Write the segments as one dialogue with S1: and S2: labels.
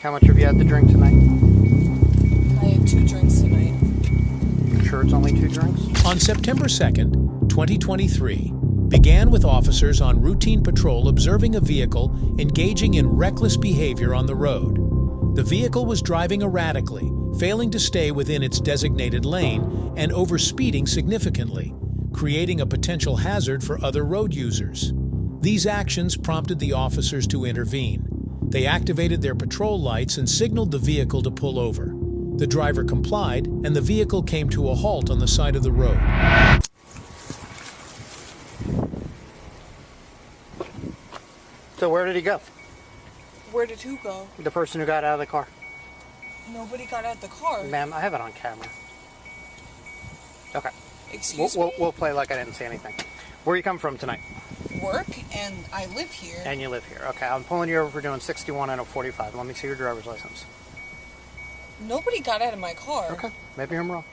S1: How much have you had to drink tonight?
S2: I had 2 drinks tonight.
S1: You sure it's only 2 drinks?
S3: On September 2nd, 2023, began with officers on routine patrol observing a vehicle engaging in reckless behavior on the road. The vehicle was driving erratically, failing to stay within its designated lane and overspeeding significantly, creating a potential hazard for other road users. These actions prompted the officers to intervene. They activated their patrol lights and signaled the vehicle to pull over. The driver complied, and the vehicle came to a halt on the side of the road.
S1: So where did he go?
S2: Where did who go?
S1: The person who got out of the car.
S2: Nobody got out of the car.
S1: Ma'am, I have it on camera. Okay.
S2: Excuse me?
S1: We'll play like I didn't see anything. Where you come from tonight?
S2: Work, and I live here.
S1: And you live here. Okay, I'm pulling you over for doing 61 and a 45. Let me see your driver's license.
S2: Nobody got out of my car.
S1: Okay, maybe I'm wrong.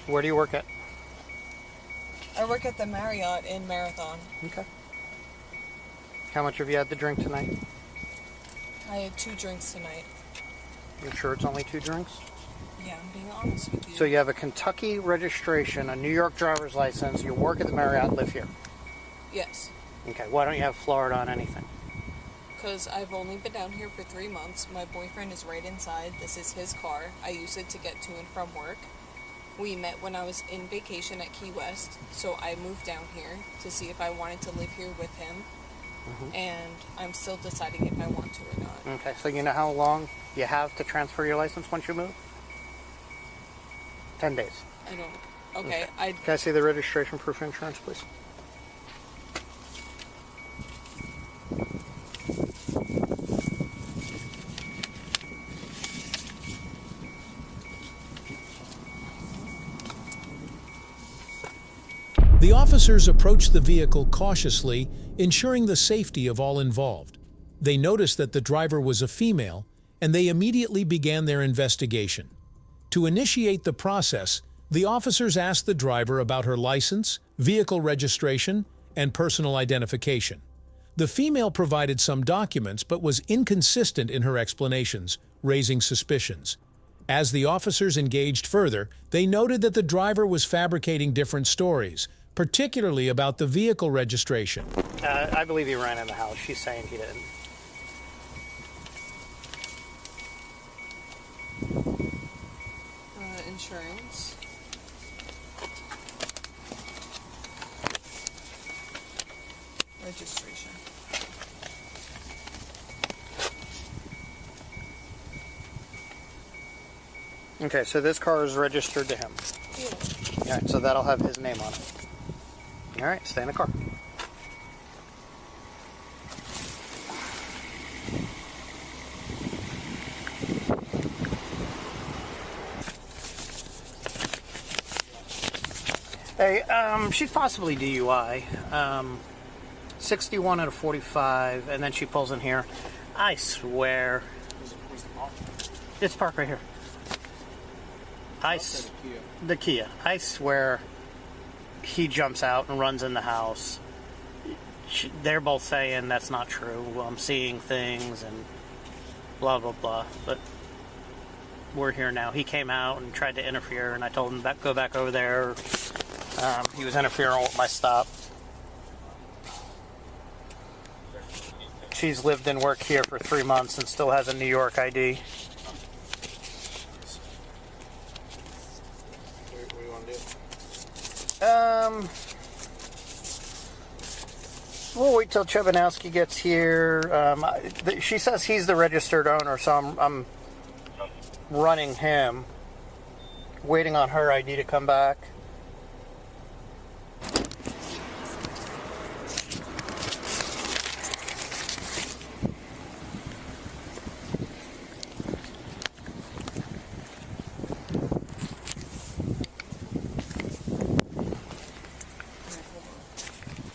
S1: Where do you work at?
S2: I work at the Marriott in Marathon.
S1: Okay. How much have you had to drink tonight?
S2: I had 2 drinks tonight.
S1: You sure it's only 2 drinks?
S2: Yeah, I'm being honest with you.
S1: So you have a Kentucky registration, a New York driver's license, you work at the Marriott, live here?
S2: Yes.
S1: Okay, why don't you have Florida on anything?
S2: Because I've only been down here for 3 months. My boyfriend is right inside. This is his car. I use it to get to and from work. We met when I was in vacation at Key West, so I moved down here to see if I wanted to live here with him. And I'm still deciding if I want to or not.
S1: Okay, so you know how long you have to transfer your license once you move? 10 days.
S2: I don't... Okay,
S1: Can I see the registration proof of insurance, please?
S3: The officers approached the vehicle cautiously, ensuring the safety of all involved. They noticed that the driver was a female, and they immediately began their investigation. To initiate the process, the officers asked the driver about her license, vehicle registration, and personal identification. The female provided some documents but was inconsistent in her explanations, raising suspicions. As the officers engaged further, they noted that the driver was fabricating different stories, particularly about the vehicle registration.
S1: I believe he ran in the house. She's saying he didn't.
S2: Insurance. Registration.
S1: Okay, so this car is registered to him.
S2: Yeah.
S1: All right, so that'll have his name on it. All right, stay in the car. Hey, she's possibly DUI. 61 and a 45, and then she pulls in here. I swear. It's parked right here. The Kia. I swear he jumps out and runs in the house. They're both saying that's not true. Well, I'm seeing things and blah, blah, blah. But we're here now. He came out and tried to interfere, and I told him go back over there. He was interfering with my stop. She's lived and worked here for 3 months and still has a New York ID.
S4: What do you want to do?
S1: We'll wait till Chebanowski gets here. She says he's the registered owner, so I'm running him, waiting on her ID to come back.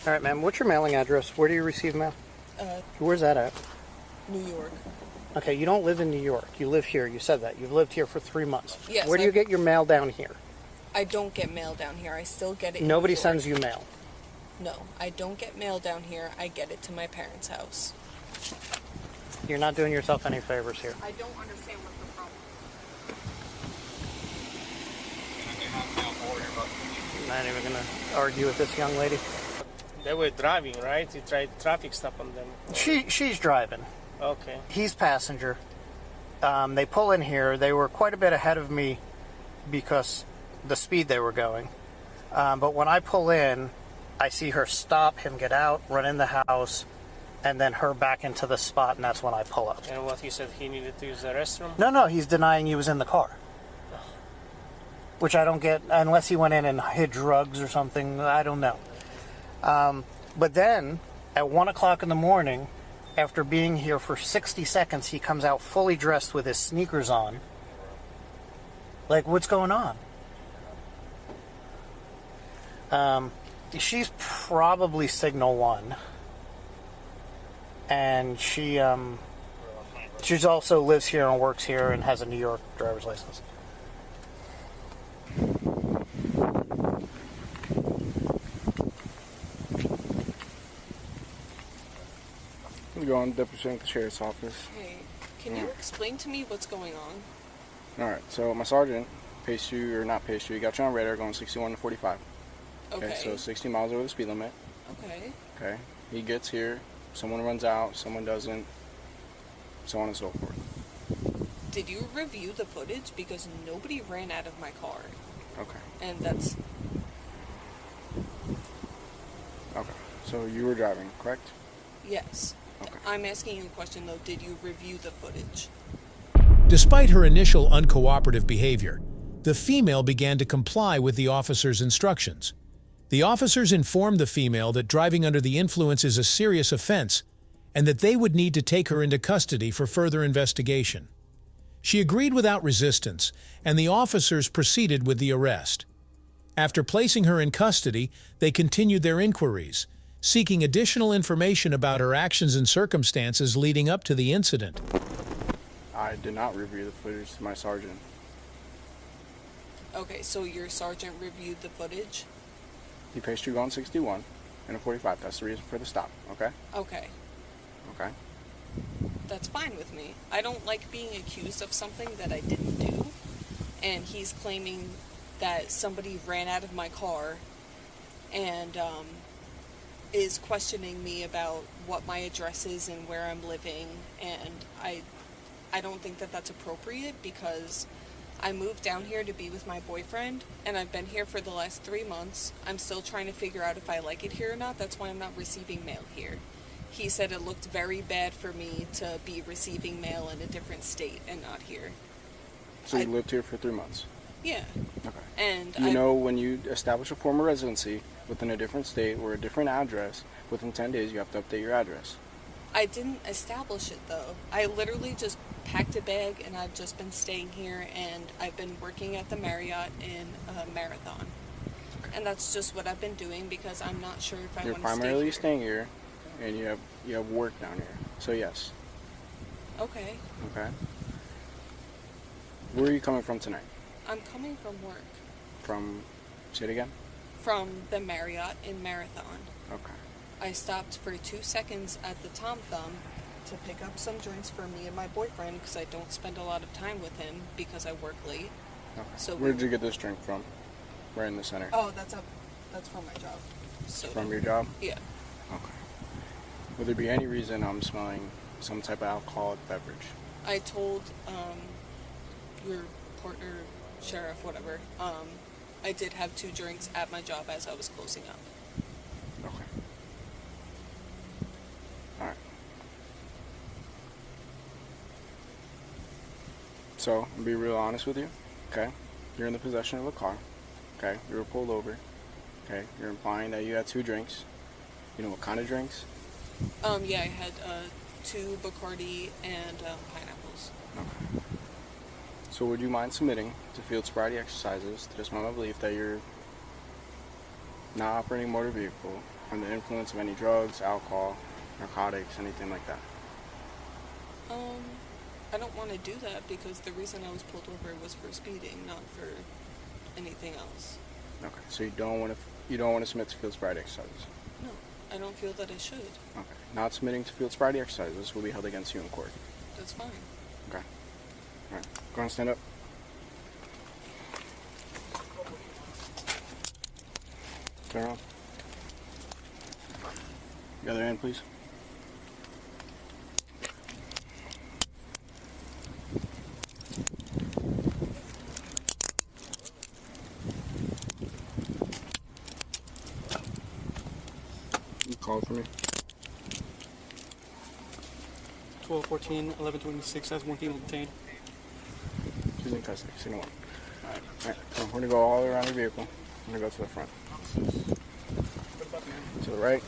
S1: All right, ma'am, what's your mailing address? Where do you receive mail? Where's that at?
S2: New York.
S1: Okay, you don't live in New York. You live here. You said that. You've lived here for 3 months.
S2: Yes.
S1: Where do you get your mail down here?
S2: I don't get mail down here. I still get it in
S1: Nobody
S2: New York.
S1: sends you mail.
S2: No, I don't get mail down here. I get it to my parents' house.
S1: You're not doing yourself any favors here.
S2: I don't understand what the problem is.
S1: I'm not even going to argue with this young lady.
S4: They were driving, right? You tried traffic stop on them.
S1: She's driving.
S4: Okay.
S1: He's passenger. They pull in here. They were quite a bit ahead of me because the speed they were going. But when I pull in, I see her stop, him get out, run in the house, and then her back into the spot, and that's when I pull up.
S4: And what he said, he needed to use the restroom?
S1: No, he's denying he was in the car. Which I don't get, unless he went in and hid drugs or something, I don't know. But then, at 1 o'clock in the morning, after being here for 60 seconds, he comes out fully dressed with his sneakers on. Like, what's going on? She's probably Signal 1. And she's also lives here and works here and has a New York driver's license.
S5: We're going to represent the sheriff's office.
S2: Hey, can you explain to me what's going on?
S5: Alright, so my sergeant paced you, or not paced you, he got you on radar going 61 to 45.
S2: Okay.
S5: So 60 miles over the speed limit.
S2: Okay.
S5: Okay. He gets here, someone runs out, someone doesn't, so on and so forth.
S2: Did you review the footage? Because nobody ran out of my car.
S5: Okay.
S2: And that's...
S5: Okay. So you were driving, correct?
S2: Yes.
S5: Okay.
S2: I'm asking you a question, though. Did you review the footage?
S3: Despite her initial uncooperative behavior, the female began to comply with the officer's instructions. The officers informed the female that driving under the influence is a serious offense and that they would need to take her into custody for further investigation. She agreed without resistance, and the officers proceeded with the arrest. After placing her in custody, they continued their inquiries, seeking additional information about her actions and circumstances leading up to the incident.
S5: I did not review the footage to my sergeant.
S2: Okay, so your sergeant reviewed the footage?
S5: He paced you going 61 and a 45. That's the reason for the stop, okay?
S2: Okay.
S5: Okay.
S2: That's fine with me. I don't like being accused of something that I didn't do. And he's claiming that somebody ran out of my car and is questioning me about what my address is and where I'm living. And I don't think that that's appropriate because I moved down here to be with my boyfriend, and I've been here for the last 3 months. I'm still trying to figure out if I like it here or not. That's why I'm not receiving mail here. He said it looked very bad for me to be receiving mail in a different state and not here.
S5: So you lived here for 3 months?
S2: Yeah.
S5: Okay.
S2: And
S5: You know, when you establish a former residency within a different state or a different address, within 10 days you have to update your address.
S2: I didn't establish it, though. I literally just packed a bag, and I've just been staying here, and I've been working at the Marriott in Marathon. And that's just what I've been doing because I'm not sure if I
S5: You're
S2: want to stay
S5: primarily
S2: here.
S5: staying here, and you have work down here. So yes.
S2: Okay.
S5: Okay. Where are you coming from tonight?
S2: I'm coming from work.
S5: From, say it again?
S2: From the Marriott in Marathon.
S5: Okay.
S2: I stopped for 2 seconds at the Tom Thumb to pick up some drinks for me and my boyfriend because I don't spend a lot of time with him because I work late.
S5: Okay.
S2: So
S5: Where did you get this drink from? Right in the center.
S2: Oh, that's from my job. So
S5: From your job?
S2: Yeah.
S5: Okay. Would there be any reason I'm smelling some type of alcoholic beverage?
S2: I told your partner, sheriff, whatever, I did have 2 drinks at my job as I was closing up.
S5: Okay. Alright. So, I'll be real honest with you, okay? You're in the possession of a car, okay? You were pulled over, okay? You're implying that you had 2 drinks. You know what kind of drinks?
S2: Yeah, I had 2 Bacardi and pineapples.
S5: Okay. So would you mind submitting to field sobriety exercises to disarm my belief that you're not operating a motor vehicle under the influence of any drugs, alcohol, narcotics, anything like that?
S2: I don't want to do that because the reason I was pulled over was for speeding, not for anything else.
S5: Okay. So you don't want to submit to field sobriety exercises?
S2: No. I don't feel that I should.
S5: Okay. Not submitting to field sobriety exercises will be held against you in court.
S2: That's fine.
S5: Okay. All right. Go on, stand up. Turn around. The other end, please. You called for me.
S6: 12/14/11/26 as one female detained.
S5: She's in custody. Signal 1. All right. Come on. We're gonna go all the way around your vehicle. We're gonna go to the front. To the right.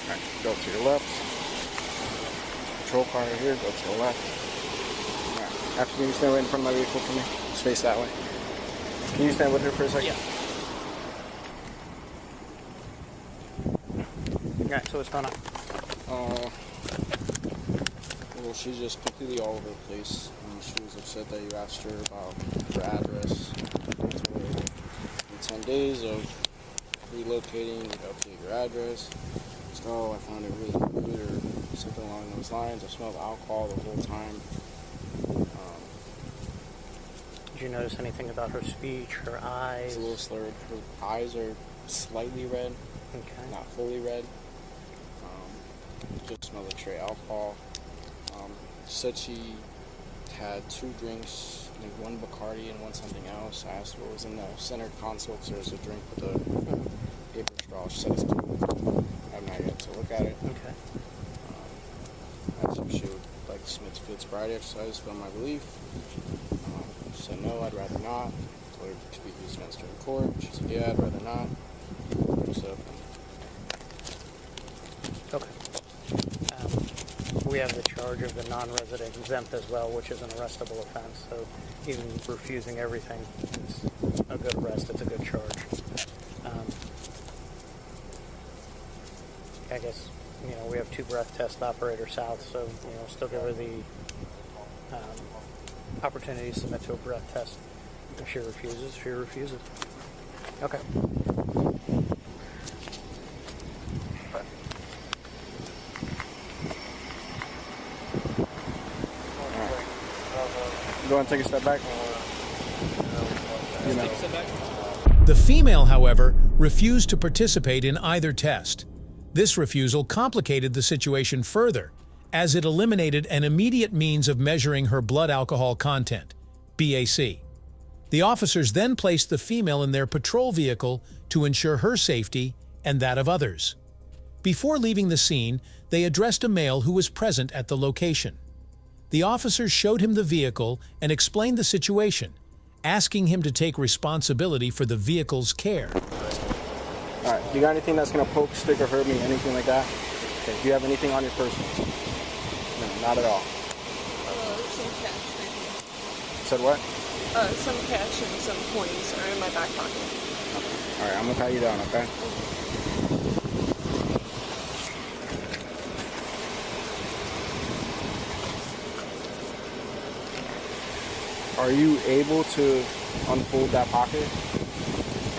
S5: All right. Go to your left. Patrol car right here. Go to the left. All right. After you stand right in front of my vehicle for me. Just face that way. Can you stand with her for a second?
S1: Yeah. Alright, so what's going on?
S5: Well, she's just completely all over the place. She was upset that you asked her about her address. You told her in 10 days of relocating, you'd update your address. So I found it really rude or something along those lines. I smelled alcohol the whole time.
S1: Did you notice anything about her speech, her eyes?
S5: It's a little slurred. Her eyes are slightly red,
S1: Okay.
S5: not fully red. Just smelled like straight alcohol. Said she had 2 drinks, I think 1 Bacardi and 1 something else. I asked what was in the center console because there was a drink with a paper straw. She said it's cool. I have not yet to look at it.
S1: Okay.
S5: I asked if she would like to submit to field sobriety exercise, film my belief. She said no, I'd rather not. Told her to be used against her in court. She said yeah, I'd rather not. So,
S1: Okay. We have the charge of the non-resident exempt as well, which is an arrestable offense. So even refusing everything is a good arrest. It's a good charge. I guess, we have 2 breath test operators south, so, still give her the opportunity to submit to a breath test. If she refuses, she refuses. Okay.
S5: Go and take a step back.
S6: Take a step back.
S3: The female, however, refused to participate in either test. This refusal complicated the situation further, as it eliminated an immediate means of measuring her blood alcohol content, BAC. The officers then placed the female in their patrol vehicle to ensure her safety and that of others. Before leaving the scene, they addressed a male who was present at the location. The officers showed him the vehicle and explained the situation, asking him to take responsibility for the vehicle's care.
S5: All right. Do you got anything that's gonna poke, stick, or hurt me? Anything like that? Okay. Do you have anything on your person? No, not at all.
S2: Some cash right here.
S5: Said what?
S2: Some cash and some coins are in my back pocket.
S5: All right. I'm gonna pat you down. Okay. Are you able to unfold that pocket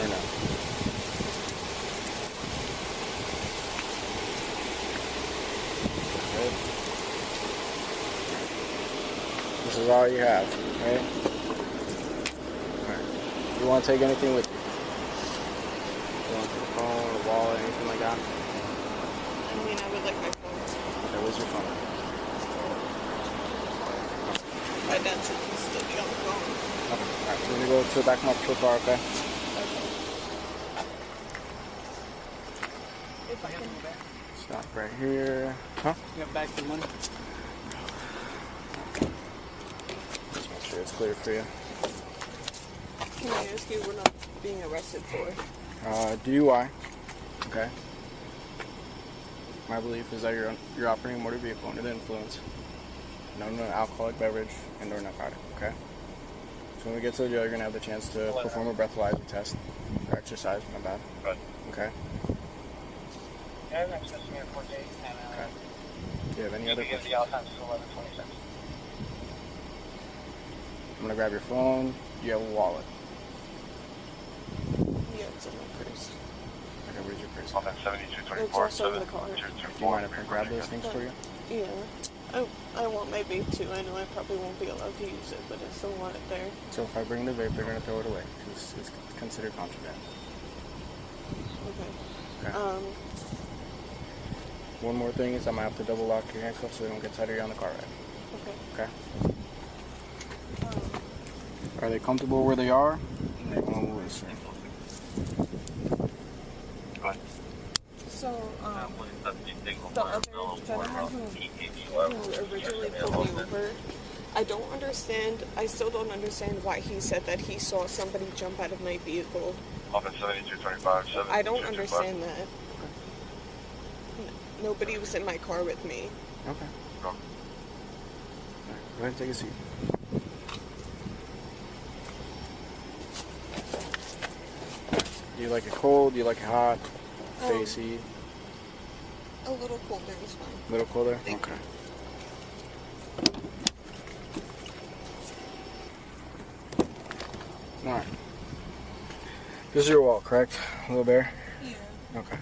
S5: or no? Okay. This is all you have, right? Alright. You want to take anything with you? You want to take a phone, a wallet, anything like that?
S2: I mean, I would like my phone.
S5: Okay, where's your phone?
S2: My dad should still be on the phone.
S5: Okay. Alright, so we're going to go to the back of my patrol car, okay?
S2: If I can.
S5: Stop right here. Huh?
S6: You have back the money.
S5: Just make sure it's clear for you.
S2: Can I ask you what I'm being arrested for?
S5: DUI. Okay. My belief is that you're operating a motor vehicle under the influence. No alcoholic beverage and or narcotic, okay? So when we get to the jail, you're going to have the chance to perform a breathalyzer test or exercise, my bad.
S4: Right.
S5: Okay?
S4: I have access to airport gate and
S5: Okay. Do you have any other
S4: give
S5: questions?
S4: the out time to 11:26.
S5: I'm going to grab your phone. Do you have a wallet?
S2: Yes. It's in my purse.
S5: Okay, where's your purse?
S2: It's also in the car.
S5: Do you mind if I grab those things for you?
S2: Yeah. I want my vape too. I know I probably won't be allowed to use it, but I still want it there.
S5: So if I bring the vape, they're going to throw it away because it's considered contraband.
S2: Okay.
S5: Okay. One more thing is I might have to double lock your handcuffs so they don't get tighter on the car ride.
S2: Okay.
S5: Okay? Are they comfortable where they are?
S2: So, the other gentleman who originally pulled me over, I still don't understand why he said that he saw somebody jump out of my vehicle. I don't understand that. Nobody was in my car with me.
S5: Okay. All right, go ahead and take a seat. Do you like it cold? Do you like it hot? AC?
S2: A little colder is fine.
S5: A little colder?
S2: Thank
S5: okay. Alright. This is your wallet, correct? Little Bear?
S2: Yeah.
S5: Okay.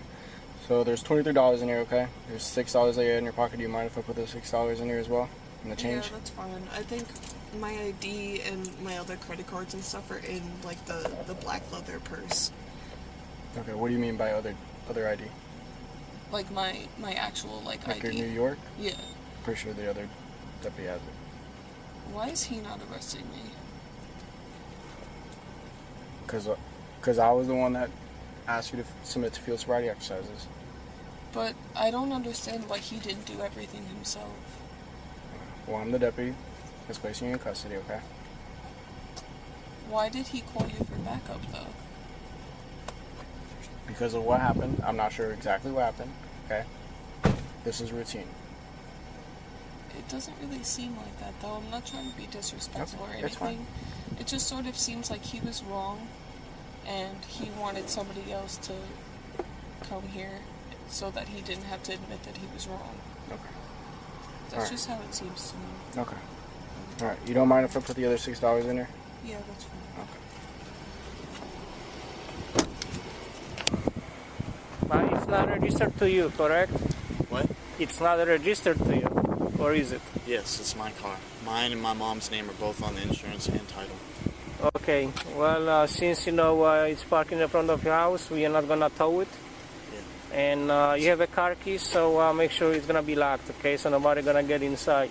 S5: So there's $23 in here, okay? There's $6 that you had in your pocket. Do you mind if I put the $6 in here as well? And the change?
S2: Yeah, that's fine. I think my ID and my other credit cards and stuff are in like the black leather purse.
S5: Okay, what do you mean by other ID?
S2: Like my actual like
S5: Like
S2: ID.
S5: your New York?
S2: Yeah.
S5: Pretty sure the other deputy has it.
S2: Why is he not arresting me?
S5: Because I was the one that asked you to submit to field sobriety exercises.
S2: But I don't understand why he didn't do everything himself.
S5: Well, I'm the deputy that's placing you in custody, okay?
S2: Why did he call you for backup though?
S5: Because of what happened. I'm not sure exactly what happened, okay? This is routine.
S2: It doesn't really seem like that though. I'm not trying to be disrespectful or
S5: It's fine.
S2: anything. It just sort of seems like he was wrong and he wanted somebody else to come here so that he didn't have to admit that he was wrong.
S5: Okay.
S2: That's
S5: Alright.
S2: just how it seems to me.
S5: Okay. Alright, you don't mind if I put the other $6 in there?
S2: Yeah, that's fine.
S5: Okay.
S4: But it's not registered to you, correct?
S7: What?
S4: It's not registered to you, or is it?
S7: Yes, it's my car. Mine and my mom's name are both on the insurance and title.
S4: Okay, well, since you know it's parked in the front of your house, we are not gonna tow it.
S7: Yeah.
S4: And you have a car key, so make sure it's gonna be locked, okay? So nobody gonna get inside.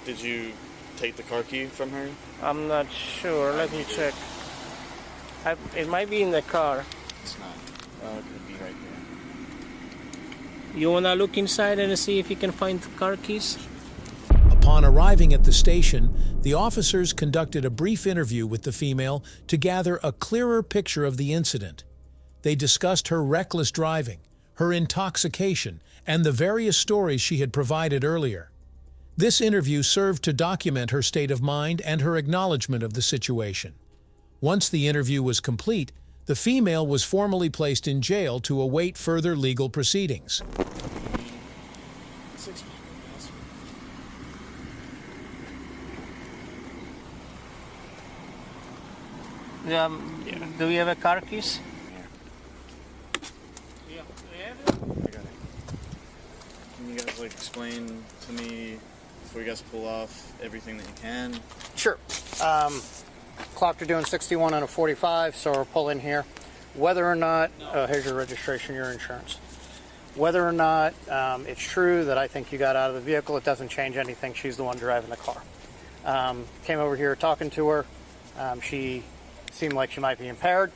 S7: Did you take the car key from her?
S4: I'm not sure. Let me check. It might be in the car.
S7: It's not. It could be right there.
S4: You wanna look inside and see if you can find the car keys?
S3: Upon arriving at the station, the officers conducted a brief interview with the female to gather a clearer picture of the incident. They discussed her reckless driving, her intoxication, and the various stories she had provided earlier. This interview served to document her state of mind and her acknowledgement of the situation. Once the interview was complete, the female was formally placed in jail to await further legal proceedings.
S4: Do we have a car keys?
S7: Yeah. I got it. Can you guys explain to me before you guys pull off everything that you can?
S1: Sure. Clocked are doing 61 on a 45, so we'll pull in here. Whether or not, here's your registration, your insurance. Whether or not it's true that I think you got out of the vehicle, it doesn't change anything. She's the one driving the car. Came over here talking to her. She seemed like she might be impaired.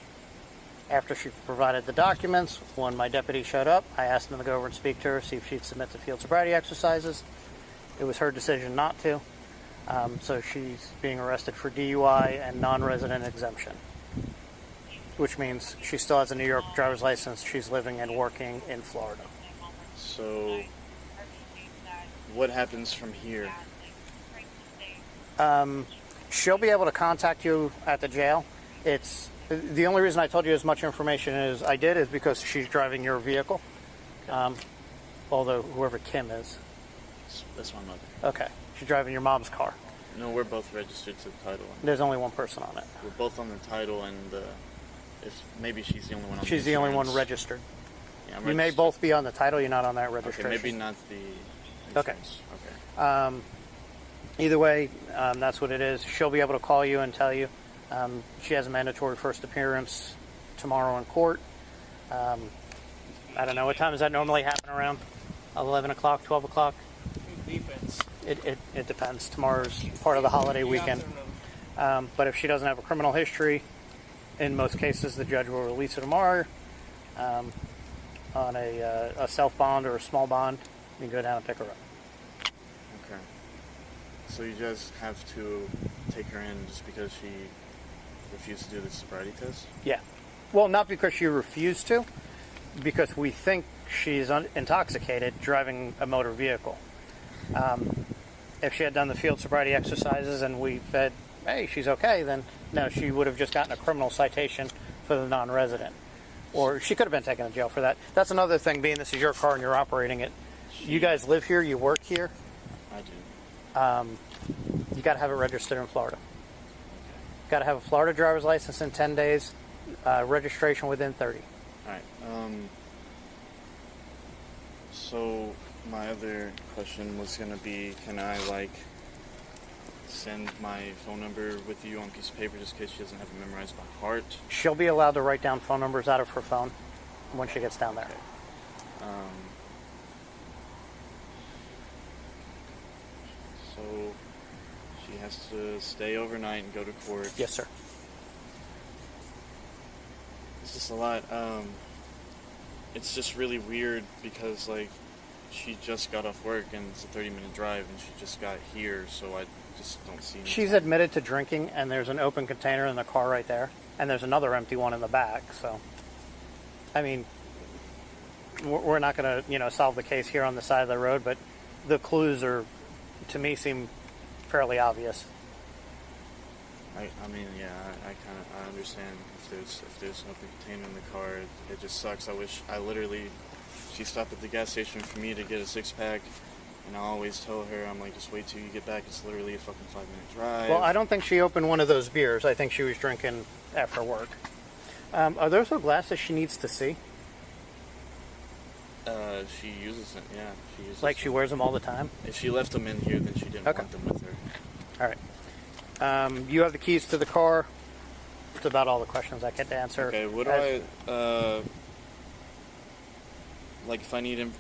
S1: After she provided the documents, when my deputy showed up, I asked him to go over and speak to her, see if she'd submit to field sobriety exercises. It was her decision not to. So she's being arrested for DUI and non-resident exemption, which means she still has a New York driver's license. She's living and working in Florida.
S7: So, what happens from here?
S1: She'll be able to contact you at the jail. It's the only reason I told you as much information as I did is because she's driving your vehicle. Although whoever Kim is.
S7: That's my mother.
S1: Okay. She's driving your mom's car.
S7: No, we're both registered to the title.
S1: There's only one person on it.
S7: We're both on the title and the if maybe she's the only one on
S1: She's the only one
S7: insurance.
S1: registered.
S7: Yeah, I'm
S1: You may
S7: registered.
S1: both be on the title. You're not on that
S7: Okay,
S1: registration.
S7: maybe not the
S1: Okay.
S7: insurance. Okay.
S1: Either way, that's what it is. She'll be able to call you and tell you. She has a mandatory first appearance tomorrow in court. I don't know, what time does that normally happen around? 11 o'clock, 12 o'clock? It depends. Tomorrow's part of the holiday weekend. But if she doesn't have a criminal history, in most cases the judge will release her tomorrow on a self bond or a small bond. You can go down and pick her up.
S7: Okay. So you just have to take her in just because she refused to do the sobriety test?
S1: Yeah. Well, not because she refused to, because we think she's intoxicated driving a motor vehicle. If she had done the field sobriety exercises and we said, hey, she's okay, then no, she would have just gotten a criminal citation for the non-resident. Or she could have been taken to jail for that. That's another thing, being this is your car and you're operating it. You guys live here, you work here.
S7: I do.
S1: You got to have it registered in Florida. Got to have a Florida driver's license in 10 days, registration within 30.
S7: All right. So my other question was gonna be, can I send my phone number with you on a piece of paper just in case she doesn't have it memorized by heart?
S1: She'll be allowed to write down phone numbers out of her phone when she gets down there.
S7: So she has to stay overnight and go to court.
S1: Yes, sir.
S7: It's just a lot. It's just really weird because she just got off work and it's a 30-minute drive and she just got here, so I just don't see.
S1: She's admitted to drinking, and there's an open container in the car right there, and there's another empty one in the back. So, I mean, we're not going to solve the case here on the side of the road, but the clues are, to me, seem fairly obvious.
S7: I mean, yeah, I understand if there's an open container in the car, it just sucks. She stopped at the gas station for me to get a 6-pack, and I always tell her, I'm like, just wait till you get back. It's literally a fucking 5-minute drive.
S1: Well, I don't think she opened one of those beers. I think she was drinking after work. Are those the glasses she needs to see?
S7: She uses them, yeah. She uses
S1: Like she
S7: them.
S1: wears them all the time?
S7: If she left them in here, then she didn't
S1: Okay.
S7: want them with her.
S1: All right. You have the keys to the car. That's about all the questions I get to answer.
S7: Okay, what do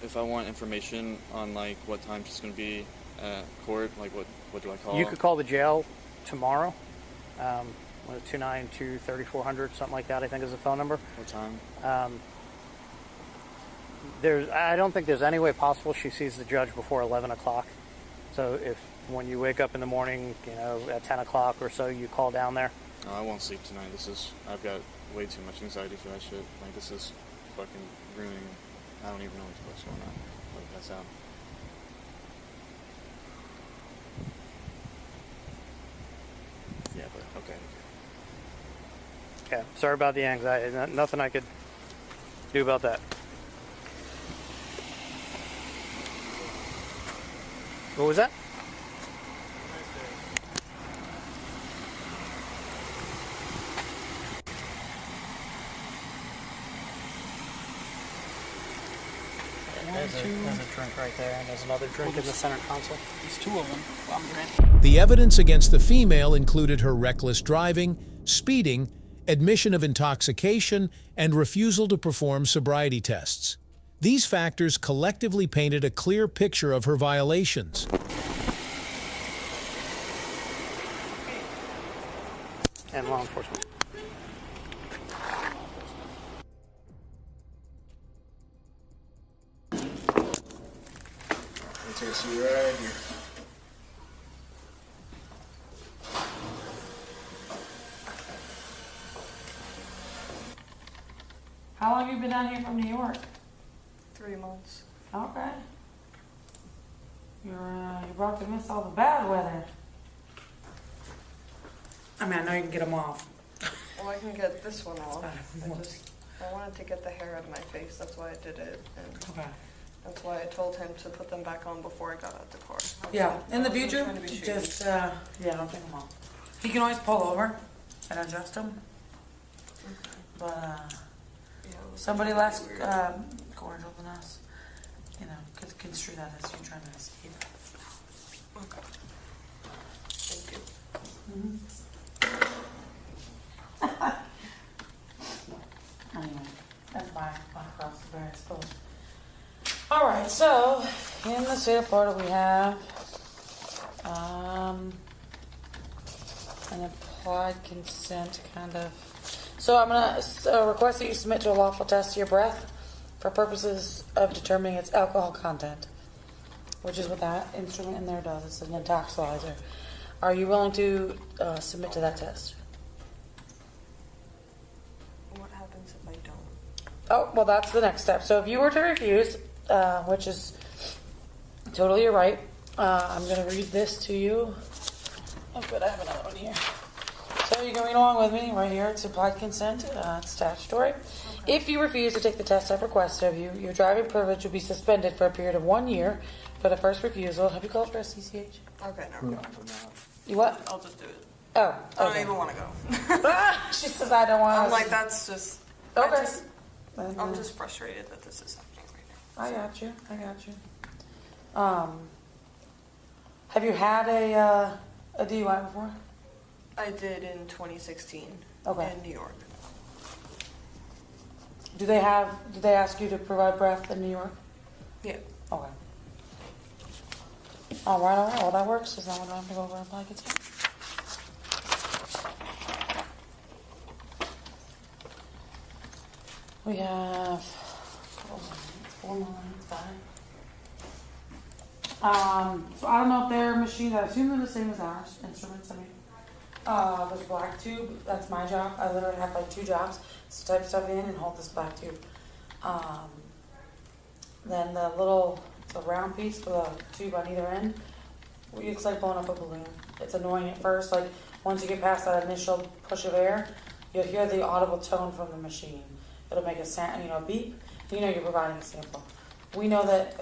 S7: if I want information on what time she's going to be at court, what do I call?
S1: You could call the jail tomorrow. 292-3400, something like that, I think is the phone number.
S7: What time?
S1: I don't think there's any way possible she sees the judge before 11 o'clock. So when you wake up in the morning, at 10 o'clock or so, you call down there.
S7: No, I won't sleep tonight. I've got way too much anxiety for that shit. This is fucking ruining. I don't even know what's going on. That's out. Yeah, but okay.
S1: Okay, sorry about the anxiety. Nothing I could do about that. What was that? There's a drink right there, and there's another drink in the center console.
S6: There's two of them. I'm drinking.
S3: The evidence against the female included her reckless driving, speeding, admission of intoxication, and refusal to perform sobriety tests. These factors collectively painted a clear picture of her violations.
S1: And law enforcement.
S7: Take a seat right here.
S8: How long have you been down here from New York?
S2: 3 months.
S8: Okay. You brought to miss all the bad weather. I mean, I know you can get them off.
S2: Well, I can get this one off. I wanted to get the hair out of my face. That's why I did it. And
S8: Okay.
S2: that's why I told him to put them back on before I got out the car.
S8: Yeah, in the
S2: I wasn't
S8: future,
S2: trying to be shady.
S8: just, don't take them off. You can always pull over and adjust them. But
S2: Yeah, it was
S8: somebody
S2: really
S8: less
S2: weird.
S8: cordial than us, you know, could construe that as you're trying to escape.
S2: Okay. Thank you.
S8: Anyway, that's my across the board, I suppose. All right, so in the state of Florida, we have an implied consent kind of. So I'm going to request that you submit to a lawful test of your breath for purposes of determining its alcohol content, which is what that instrument in there does. It's an intoxilizer. Are you willing to submit to that test?
S2: What happens if I don't?
S8: Oh, well, that's the next step. So if you were to refuse, which is totally your right, I'm going to read this to you. Oh, good, I have another one here. So you can read along with me right here. It's implied consent. It's statutory. Okay. If you refuse to take the test I've requested of you, your driving privilege will be suspended for a period of 1 year for the first refusal. Have you called for a CCH?
S2: Okay, never mind.
S8: You what?
S2: I'll just do it.
S8: Oh, okay.
S2: I don't even want to go.
S8: She says I don't want to.
S2: I'm like, that's just.
S8: Okay.
S2: I'm just frustrated that this is happening right now.
S8: I got you. Have you had a DUI before?
S2: I did in 2016
S8: Okay.
S2: in New York.
S8: Do they ask you to provide breath in New York?
S2: Yeah.
S8: Okay. All right. Well, that works. Does that one have to go over and apply consent? We have 4 lines, 5. So I don't know if they're machines. I assume they're the same as ours instruments. I mean, there's a black tube. That's my job. I literally have like 2 jobs: to type stuff in and hold this black tube. Then the round piece with a tube on either end. It's like blowing up a balloon. It's annoying at first. Like once you get past that initial push of air, you'll hear the audible tone from the machine. It'll make a sound, a beep. You know you're providing a sample. We know that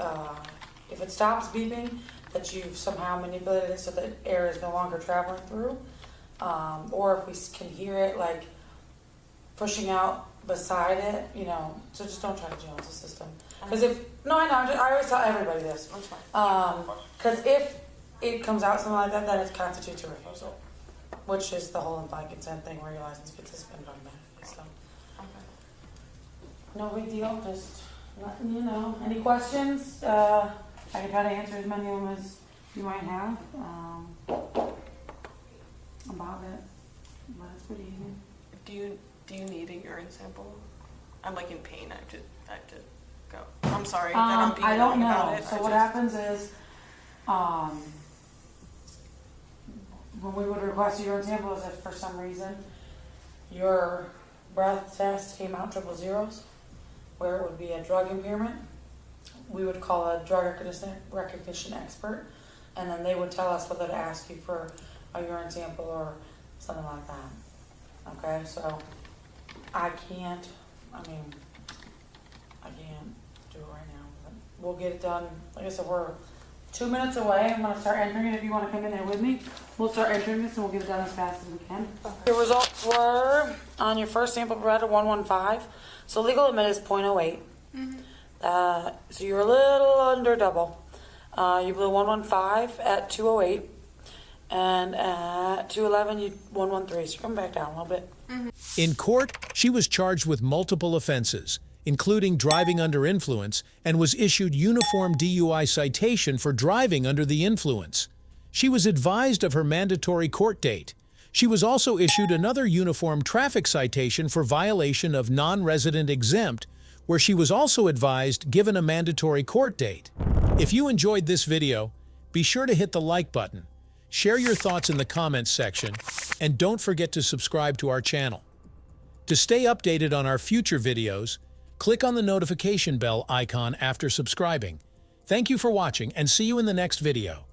S8: if it stops beeping, that you've somehow manipulated it so that air is no longer traveling through. Or if we can hear it like pushing out beside it, so just don't try to Jones the system. Because I always tell everybody this.
S2: That's fine.
S8: Because if it comes out something like that, then it constitutes a refusal, which is the whole implied consent thing where your license gets suspended automatically. So, no big deal. Just letting you know. Any questions? I can try to answer as many of them as you might have about it, but it's pretty easy.
S2: Do you need a urine sample? I'm like in pain. I have to go. I'm sorry that I'm being
S8: I don't
S2: annoying
S8: know.
S2: about it.
S8: So what happens is, when we would request a urine sample, is if for some reason your breath test came out 000, where it would be a drug impairment, we would call a drug recognition expert, and then they would tell us whether to ask you for a urine sample or something like that. Okay, so I can't do it right now, but we'll get it done. Like I said, we're 2 minutes away. I'm going to start entering it. If you want to come in there with me, we'll start entering this and we'll get it done as fast as we can. Okay. The results were on your first sample provided 115. So legal limit is 0.08. So you're a little under double. You blew 115 at 208, and at 211 you 113. So you're coming back down a little bit.
S3: In court, she was charged with multiple offenses, including driving under influence, and was issued uniform DUI citation for driving under the influence. She was advised of her mandatory court date. She was also issued another uniform traffic citation for violation of non-resident exempt, where she was also advised given a mandatory court date. If you enjoyed this video, be sure to hit the like button, share your thoughts in the comments section, and don't forget to subscribe to our channel. To stay updated on our future videos, click on the notification bell icon after subscribing. Thank you for watching, and see you in the next video.